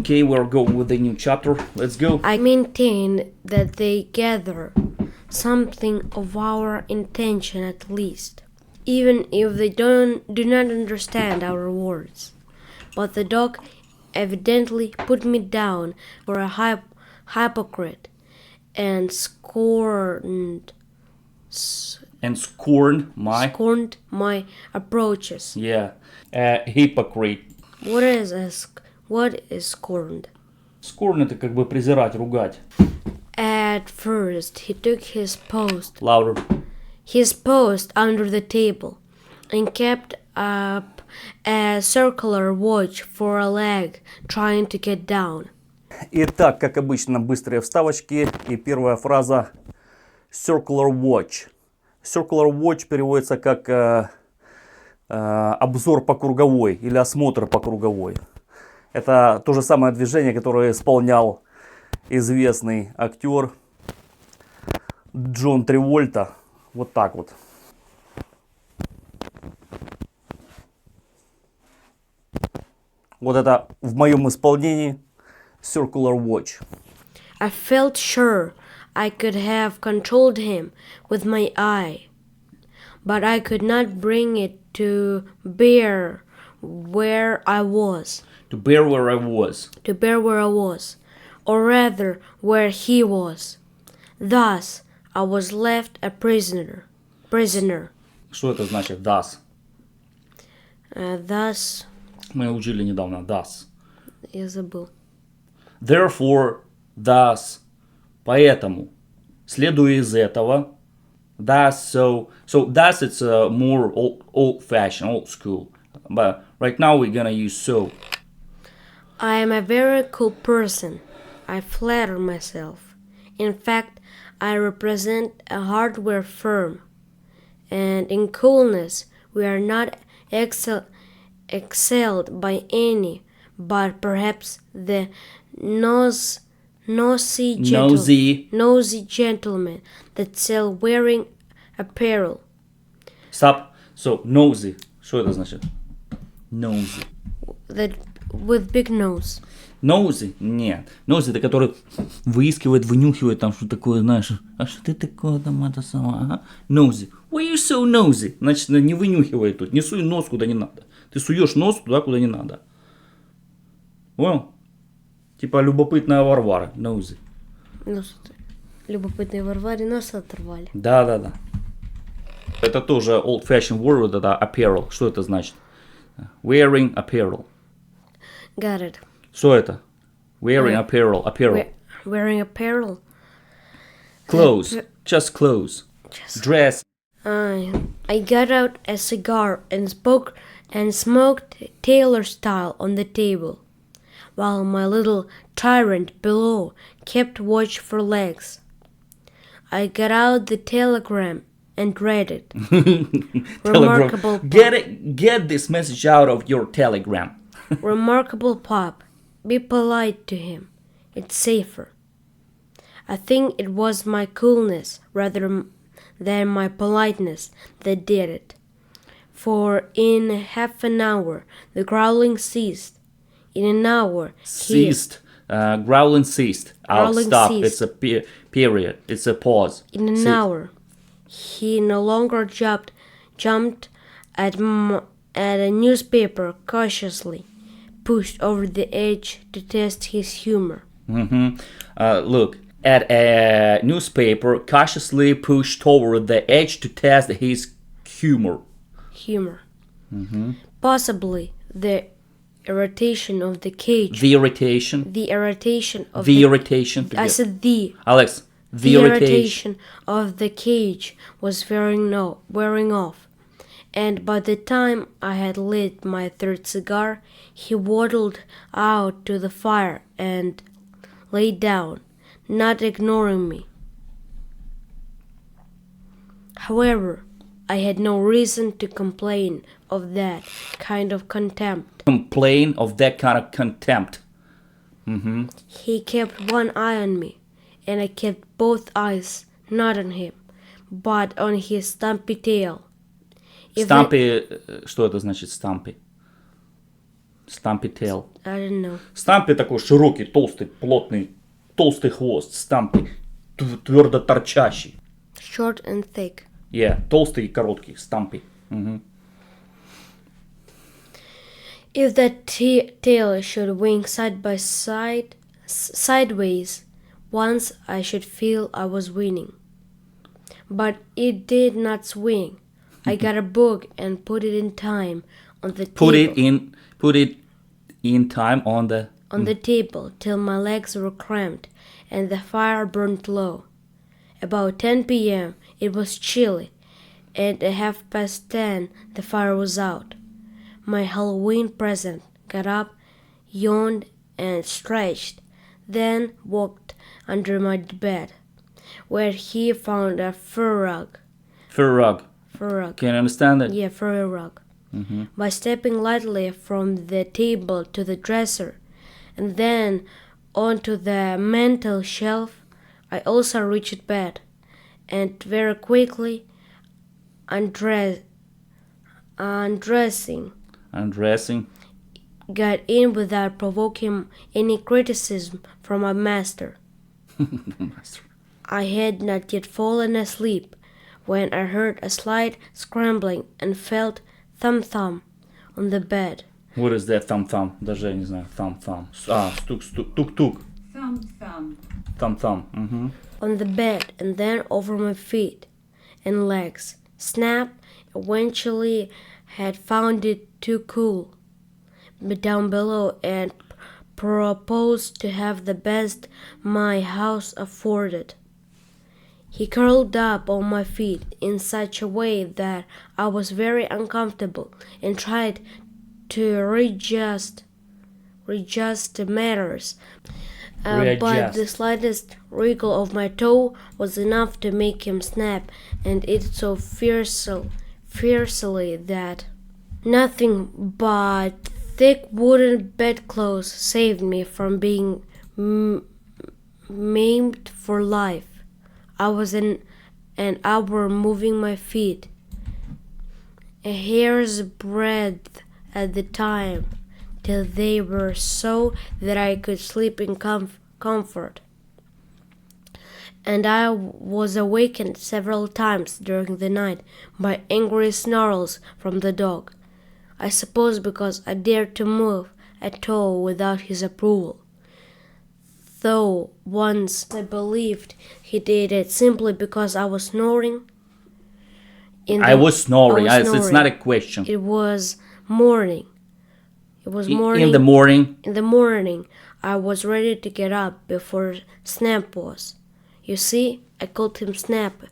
Okay, we're going with the new chapter. Let's go. I maintain that they gather something of our intention at least, even if they do not understand our words. But the dog evidently put me down for a hypocrite and scorned my approaches. Yeah, hypocrite. What is scorned? Scorn — это как бы презирать, ругать. At first, he took his post under the table and kept up a circular watch for a leg, trying to get down. Итак, как обычно, быстрые вставочки. И первая фраза circular watch. Circular watch переводится как обзор по круговой или осмотр по круговой. Это то же самое движение, которое исполнял известный актер Джон Травольта. Вот так вот. Вот это в моем исполнении circular watch. I felt sure I could have controlled him with my eye, but I could not bring it to bear where I was. To bear where I was. To bear where I was, or rather where he was. Thus, I was left a prisoner. Что это значит thus? Thus. Мы учили недавно thus. Я забыл. Therefore, thus. Поэтому. Следуя из этого. Thus, so thus it's more old-fashioned, old school. But right now we're gonna use so. I am a very cool person. I flatter myself. In fact, I represent a hardware firm. And in coolness, we are not excelled by any, but perhaps the nosy gentlemen that sell wearing apparel. Stop. So, nosy. Что это значит? Nosy. That with big nose. Nosy? Нет. Nosy — это который выискивает, вынюхивает там что такое, знаешь. А что ты такое там, это самое? Ага. Nosy. Why you so nosy? Значит, не вынюхивай тут. Не суй нос куда не надо. Ты суешь нос туда, куда не надо. Понял? Типа любопытная Варвара. Nosy. Любопытной Варваре нос оторвали. Да. Это тоже old-fashioned word, вот это apparel. Что это значит? Wearing apparel. Got it. Что это? Wearing apparel. Wearing apparel. Clothes. Just clothes. Dress. I got out a cigar and smoked tailor style on the table, while my little tyrant below kept watch for legs. I got out the telegram and read it. Remarkable. Get this message out of your telegram. Remarkable pup. Be polite to him. It's safer. I think it was my coolness rather than my politeness that did it. For in half an hour the growling ceased. In an hour growling ceased. Stop. Ceased. It's a period. It's a pause. In an hour he no longer jumped at a newspaper cautiously pushed over the edge to test his humor. Look, at a newspaper cautiously pushed over the edge to test his humor. Possibly the irritation of the cage. The irritation. I said the. Alex, the irritation of the cage was wearing off. And by the time I had lit my third cigar, he waddled out to the fire and lay down, not ignoring me. However, I had no reason to complain of that kind of contempt. He kept one eye on me, and I kept both eyes not on him, but on his stumpy tail. Stumpy, что это значит stumpy? Stumpy tail. I don't know. Stumpy такой широкий, толстый, плотный, толстый хвост. Stumpy. Твердо торчащий. Short and thick. Yeah, толстый и короткий. Stumpy. If that tail should wing side by side, sideways, once I should feel I was winning. But it did not swing. I got a book and put it in time on the table. Put it in time on the table till my legs were cramped and the fire burnt low. About 10 p.m. it was chilly, and at 10:30 the fire was out. My Halloween present got up, yawned and stretched, then walked under my bed, where he found a fur rug. Fur rug. Can you understand it? Yeah, fur rug. By stepping lightly from the table to the dresser, and then onto the mantel shelf, I also reached bed, and very quickly undressing, got in without provoking any criticism from my master. I had not yet fallen asleep when I heard a slight scrambling and felt thump on the bed. What is that thump? Даже я не знаю. Thump. Стук. Тук. Thump. On the bed and then over my feet and legs. Snap eventually had found it too cool, but down below, and proposed to have the best my house afforded. He curled up on my feet in such a way that I was very uncomfortable and tried to readjust matters. But the slightest wriggle of my toe was enough to make him snap and eat so fiercely that nothing but thick wooden bedclothes saved me from being maimed for life. I was an hour moving my feet, a hair's breadth at the time, till they were so that I could sleep in comfort. And I was awakened several times during the night by angry snarls from the dog, I suppose because I dared to move at all without his approval. Though once I believed he did it simply because I was snoring. I was snoring. It's not a question. It was morning. In the morning, I was ready to get up before Снеп was. You see, I called him Снеп,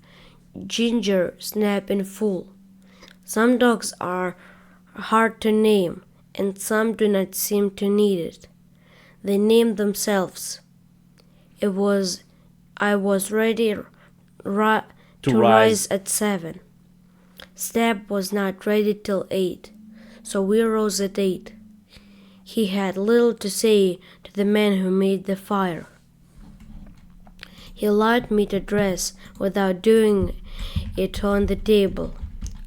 Ginger Снеп in full. Some dogs are hard to name, and some do not seem to need it. They name themselves. I was ready to rise at 7. Снеп was not ready till 8, so we rose at 8. He had little to say to the man who made the fire. He allowed me to dress without doing it on the table.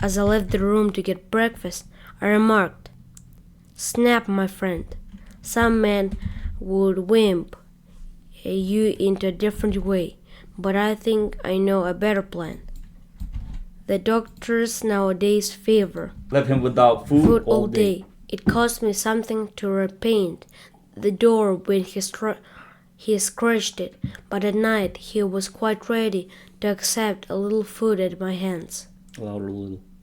As I left the room to get breakfast, I remarked, "Снеп, my friend, some men would wimp you into a different way, but I think I know a better plan. The doctors nowadays favor left him without food all day. It cost me something to repaint the door when he scratched it, but at night he was quite ready to accept a little food at my hands.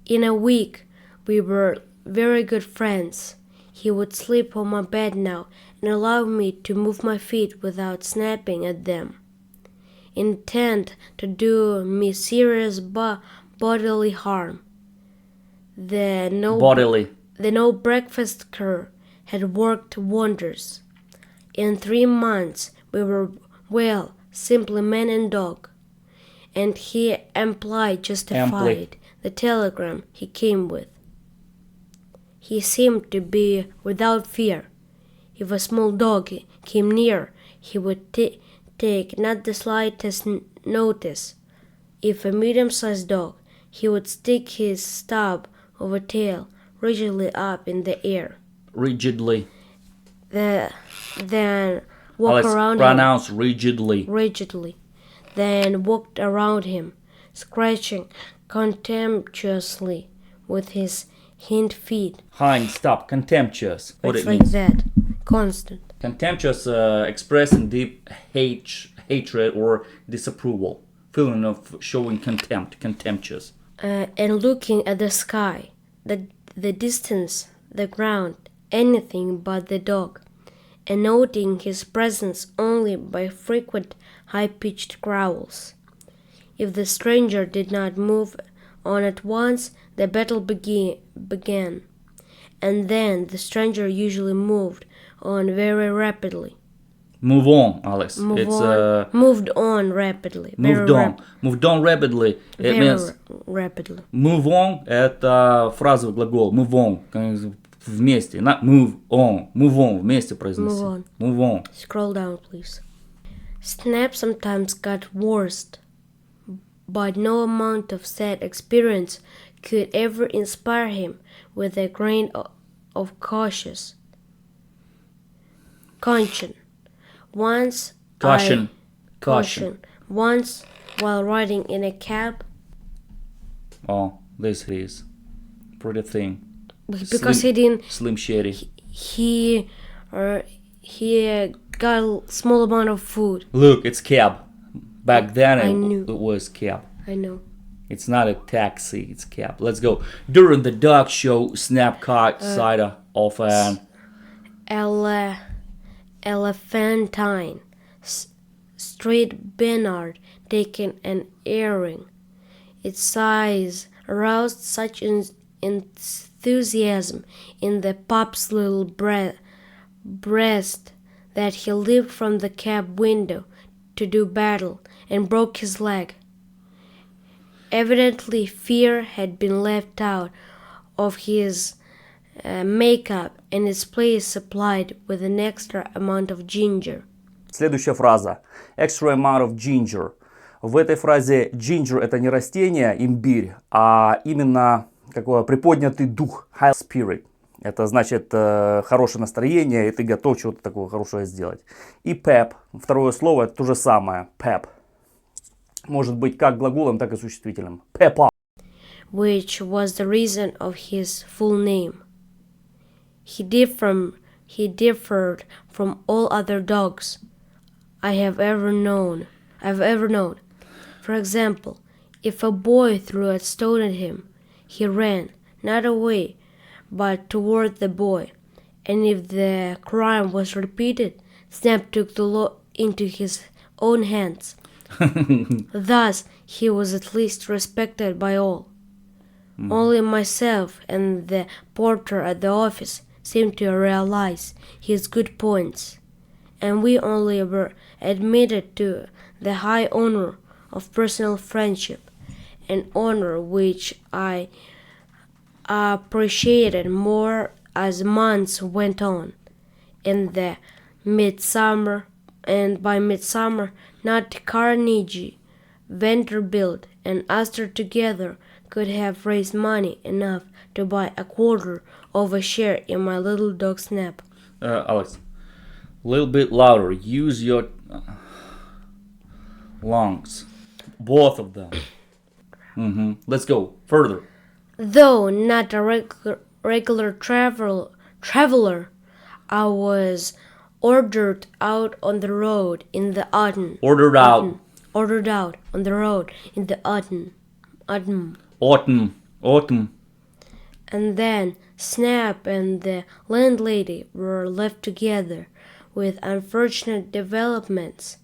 In a week we were very good friends. He would sleep on my bed now and allow me to move my feet without snapping at them, intent to do me serious bodily harm. The no breakfast cure had worked wonders. In 3 months we were well, simply man and dog, and he amply justified the telegram he came with. He seemed to be without fear. If a small dog came near, he would take not the slightest notice. If a medium-sized dog, he would stick his stub of a tail rigidly up in the air. then walked Alex, around pronounce rigidly. rigidly, then walked around him, scratching contemptuously with his hind feet. Hind, stop. Contemptuous. What It's it like means? that, constant. Contemptuous, expressing deep hatred or disapproval. Feeling of showing contempt. Contemptuous. And looking at the sky, the distance, the ground, anything but the dog, and noting his presence only by frequent high-pitched growls. If the stranger did not move on at once, the battle began, and then the stranger usually moved on very rapidly. Move on, Alex. Moved on rapidly. Moved on rapidly. It means rapidly. move on. Это фразовый глагол. Move on. Вместе. Not move on. Move on. Вместе произнеси. Move on. Move on. Scroll down, please. Снеп sometimes got worse, but no amount of sad experience could ever inspire him with a grain of caution. Once, while riding in a cab. Oh, this is pretty thin. Because he didn't. Slim Shady. He got a small amount of food. Look, it's cab. Back then it was cab. I know. It's not a taxi, it's cab. Let's go. During the dog show, Снеп caught sight of an elephantine street Bernard taking an airing. Its size aroused such enthusiasm in the pup's little breast that he leaped from the cab window to do battle and broke his leg. Evidently, fear had been left out of his makeup and its place supplied with an extra amount of ginger. Следующая фраза. Extra amount of ginger. В этой фразе ginger это не растение, имбирь, а именно какой приподнятый дух, high spirit. Это значит хорошее настроение, и ты готов чего-то такого хорошего сделать. И pep, второе слово, это то же самое, pep. Может быть как глаголом, так и существительным. Pep up. Which was the reason of his full name. He differed from all other dogs I have ever known. For example, if a boy threw a stone at him, he ran, not away, but toward the boy. And if the crime was repeated, Снеп took the law into his own hands. Thus, he was at least respected by all. Only myself and the porter at the office seemed to realize his good points, and we only were admitted to the high honor of personal friendship, an honor which I appreciated more as months went on. By midsummer, not Carnegie, Vanderbilt, and Astor together could have raised money enough to buy a quarter of a share in my little dog Снеп. Alex, a little bit louder. Use your lungs. Both of them. Let's go further. Though not a regular traveler, I was ordered out on the road in the autumn. Ordered out On the road in the autumn. Autumn. And then Снеп and the landlady were left together, with unfortunate developments,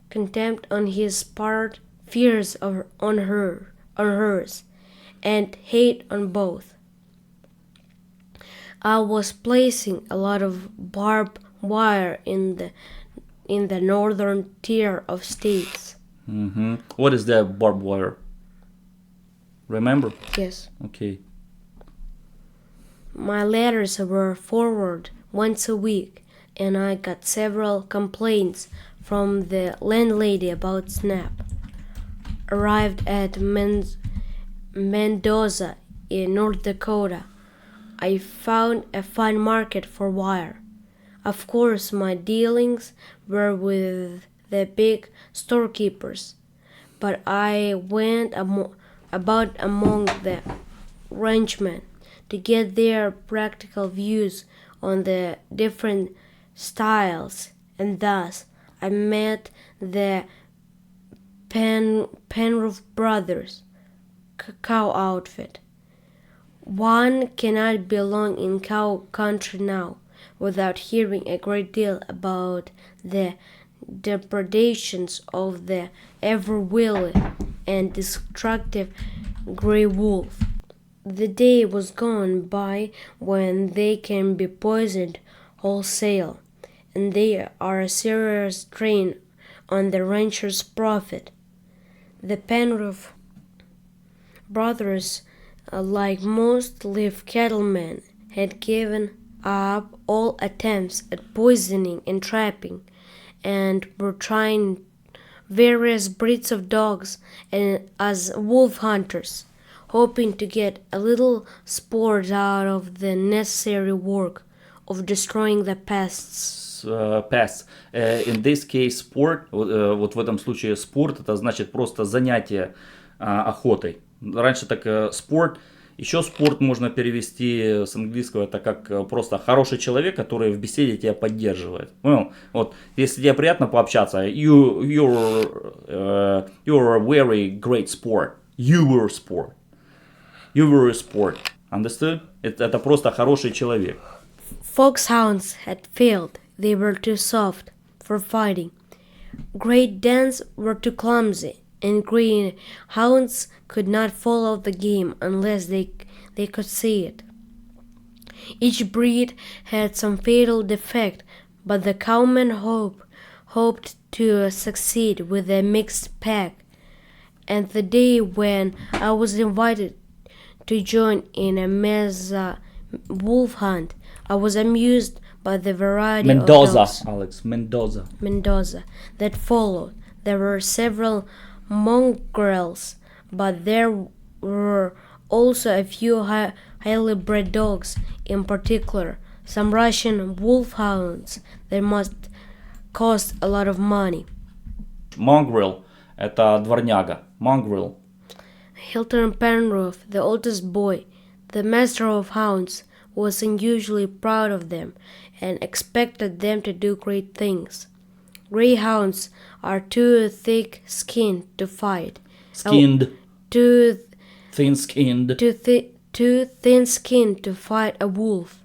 contempt on his part, fears on hers, and hate on both. I was placing a lot of barbed wire in the northern tier of states. What is that barbed wire? Remember? Yes. Okay. My letters were forwarded once a week, and I got several complaints from the landlady about Снеп. Arrived at Mendoza in North Dakota, I found a fine market for wire. Of course, my dealings were with the big storekeepers, but I went about among the ranchmen to get their practical views on the different styles, and thus I met the Penroof brothers cow outfit. One cannot be long in cow country now without hearing a great deal about the depredations of the ever-wily and destructive grey wolf. The day was gone by when they can be poisoned wholesale, and they are a serious drain on the rancher's profit. The Penroof brothers, like most live cattlemen, had given up all attempts at poisoning and trapping, and were trying various breeds of dogs and as wolf hunters, hoping to get a little sport out of the necessary work of destroying the pests. Pests. In this case, sport, вот в этом случае спорт, это значит просто занятие охотой. Раньше так спорт, еще спорт можно перевести с английского, это как просто хороший человек, который в беседе тебя поддерживает. Понял? Вот, если тебе приятно пообщаться, you're a very great sport. You were sport. You were a sport. Understood? Это просто хороший человек. Foxhounds had failed. They were too soft for fighting. Great Danes were too clumsy, and greyhounds could not follow the game unless they could see it. Each breed had some fatal defect, but the cowmen hoped to succeed with a mixed pack. And the day when I was invited to join in a mesa wolf hunt, I was amused by the variety of dogs. Mendoza that followed. There were several mongrels, but there were also a few highly bred dogs, in particular some Russian wolfhounds that must cost a lot of money. Mongrel – это дворняга. Mongrel. Hilton Penroof, the oldest boy, the master of hounds, was unusually proud of them and expected them to do great things. Greyhounds are too thick-skinned to fight. Too thin-skinned to fight a wolf.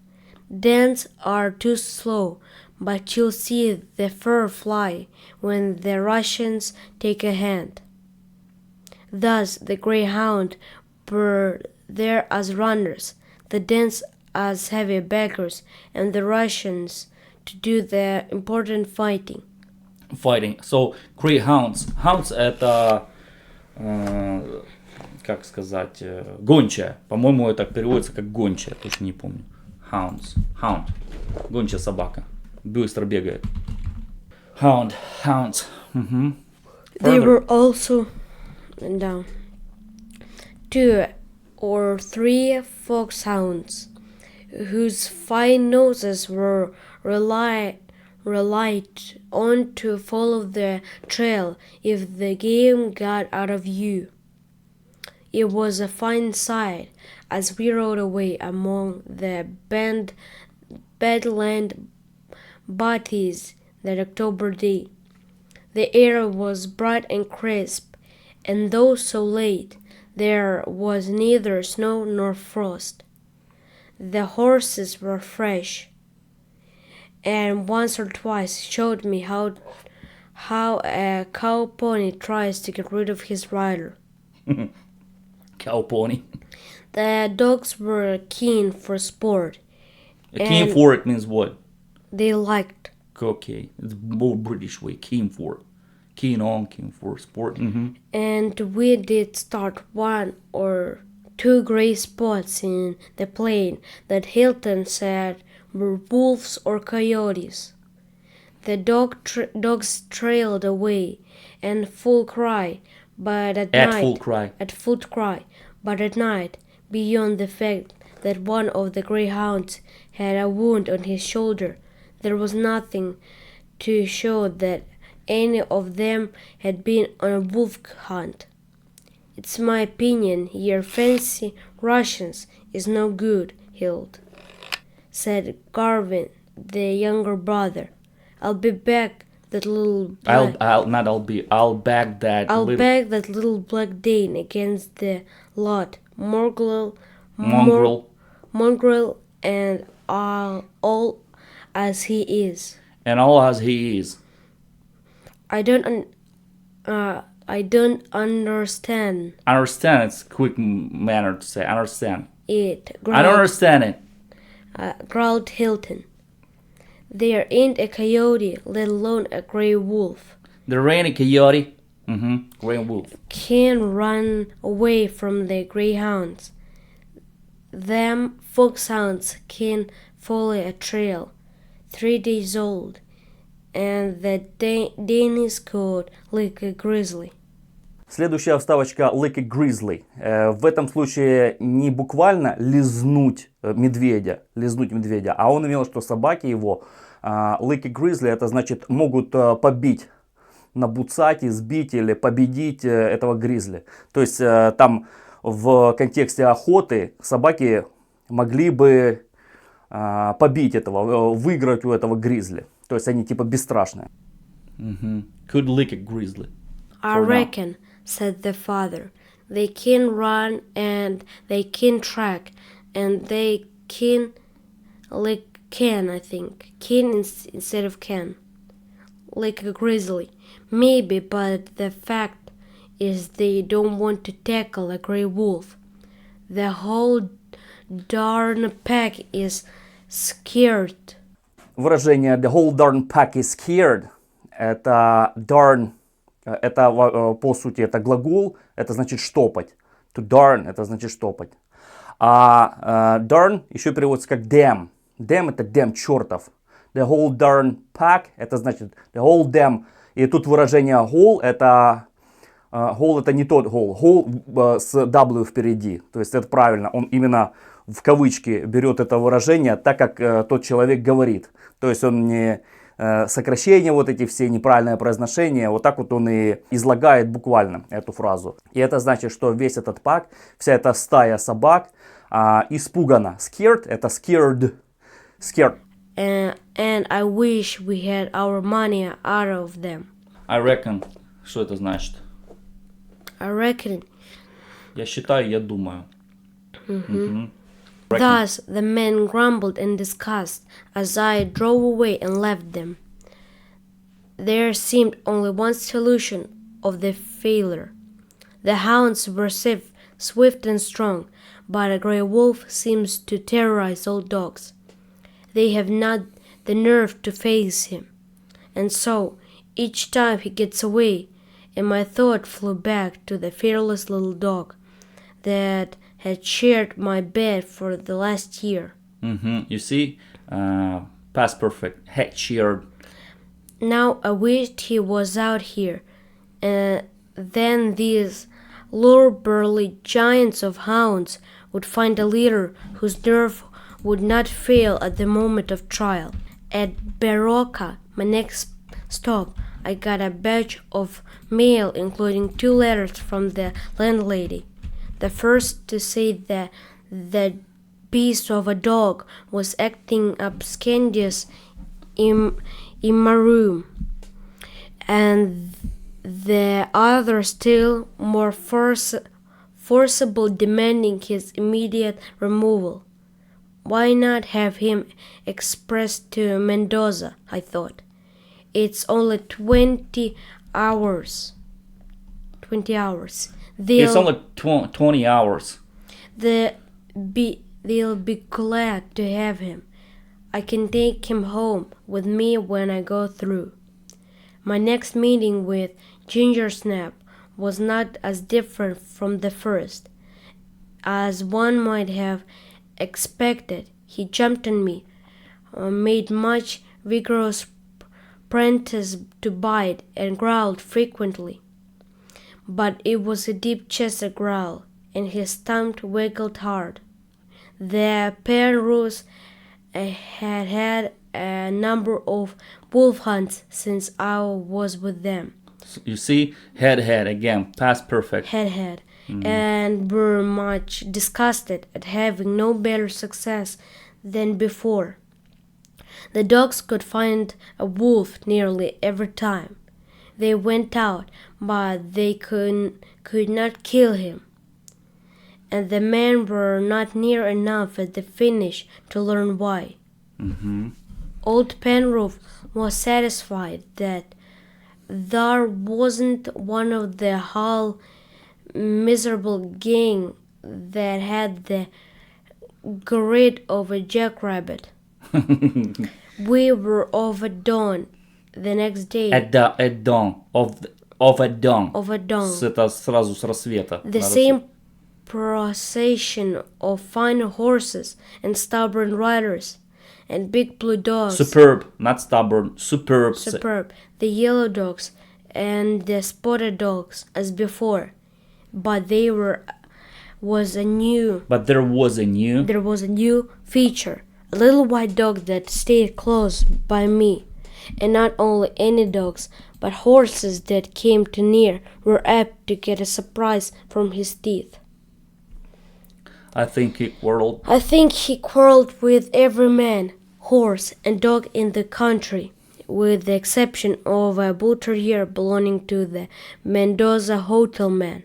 Danes are too slow, but you'll see the fur fly when the Russians take a hand. Thus the greyhound were there as runners, the Danes as heavy baggers, and the Russians to do the important fighting. So, greyhounds. Hounds это, как сказать, гончая. По-моему, это переводится как гончая, точно не помню. Hounds. Hound. Гончая собака. Быстро бегает. Hounds. They were also down 2 or 3 foxhounds, whose fine noses were relied on to follow the trail if the game got out of view. It was a fine sight as we rode away among the badland botties that October day. The air was bright and crisp, and though so late, there was neither snow nor frost. The horses were fresh, and once or twice showed me how a cow pony tries to get rid of his rider. Cow pony. The dogs were keen for sport. Keen for it means what? They liked. Okay, it's more British way. Keen for. Keen on, keen for sport. And we did start 1 or 2 gray spots in the plain that Hilton said were wolves or coyotes. The dogs trailed away and full cry, but at night, beyond the fact that one of the greyhounds had a wound on his shoulder, There was nothing to show that any of them had been on a wolf hunt. It's my opinion your fancy Russians is no good, Hild, said Garvin, the younger brother. I'll back that little black Dane against the lot, mongrel, and all as he is. And all as he is. I don't understand. Understand, it's a quick manner to say understand. I don't understand it. Growled Hilton. There ain't a coyote, let alone a gray wolf. There ain't a coyote, gray wolf, can run away from the greyhounds. Them foxhounds can follow a trail, 3 days old, and the Danish code like a grizzly. Следующая вставочка like a grizzly. В этом случае не буквально лизнуть медведя, а он имел, что собаки его like a grizzly, это значит могут побить, набуцать, избить или победить этого гризли. То есть там в контексте охоты собаки могли бы побить этого, выиграть у этого гризли. То есть они типа бесстрашные. Could lick a grizzly. I reckon, said the father. They can run and they can track and they can I think. Can instead of can. Like a grizzly. Maybe, but the fact is they don't want to tackle a gray wolf. The whole darn pack is scared. Выражение the whole darn pack is scared. Это darn, это по сути это глагол, это значит штопать. To darn это значит штопать. А darn еще переводится как damn. Damn это damn чертов. The whole darn pack это значит the whole damn. И тут выражение whole это не тот whole. Whole с W впереди. То есть это правильно. Он именно в кавычки берет это выражение так, как тот человек говорит. То есть он не сокращения вот эти все, неправильное произношение, вот так вот он и излагает буквально эту фразу. И это значит, что весь этот пак, вся эта стая собак испугана. Scared это scared. Scared. And I wish we had our money out of them. I reckon. Что это значит? I reckon. Я считаю, я думаю. Thus the men grumbled and discussed as I drove away and left them. There seemed only one solution of the failure. The hounds were swift and strong, but a grey wolf seems to terrorize all dogs. They have not the nerve to face him. And so, each time he gets away, and my thought flew back to the fearless little dog that had shared my bed for the last year. You see, past perfect, had shared. Now I wished he was out here, and then these lure-burly giants of hounds would find a leader whose nerve would not fail at the moment of trial. At Berocca, my next stop, I got a batch of mail including 2 letters from the landlady. The first to say that the beast of a dog was acting obscenious in my room, and the other still more forcible demanding his immediate removal. Why not have him expressed to Mendoza, I thought. It's only 20 hours. 20 hours. It's only 20 hours. They'll be glad to have him. I can take him home with me when I go through. My next meeting with Ginger Snap was not as different from the first as one might have expected. He jumped on me, made much vigorous pretense to bite, and growled frequently. But it was a deep-chested growl, and his stump wiggled hard. The Penrose had a number of wolf hunts since I was with them. You see, had again, past perfect. Had. And were much disgusted at having no better success than before. The dogs could find a wolf nearly every time they went out, but they could not kill him. And the men were not near enough at the finish to learn why. Old Penroof was satisfied that there wasn't one of the whole miserable gang that had the grit of a jackrabbit. We were overdone the next day. At dawn. Of a dawn. Это сразу с рассвета. The same procession of fine horses and stubborn riders and big blue dogs. Superb, not stubborn. Superb. The yellow dogs and the spotted dogs as before. But there was a new feature. A little white dog that stayed close by me. And not only any dogs, but horses that came too near were apt to get a surprise from his teeth. I think he quarreled with every man, horse, and dog in the country, with the exception of a bультерьера belonging to the Mendoza hotel man.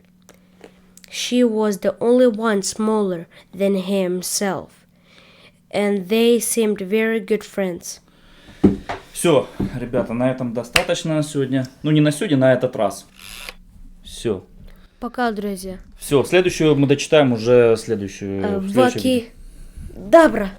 She was the only one smaller than himself, and they seemed very good friends. Все, ребята, на этом достаточно сегодня. Ну, не на сегодня, на этот раз. Все. Пока, друзья. Все, следующую мы дочитаем уже следующую. Добро.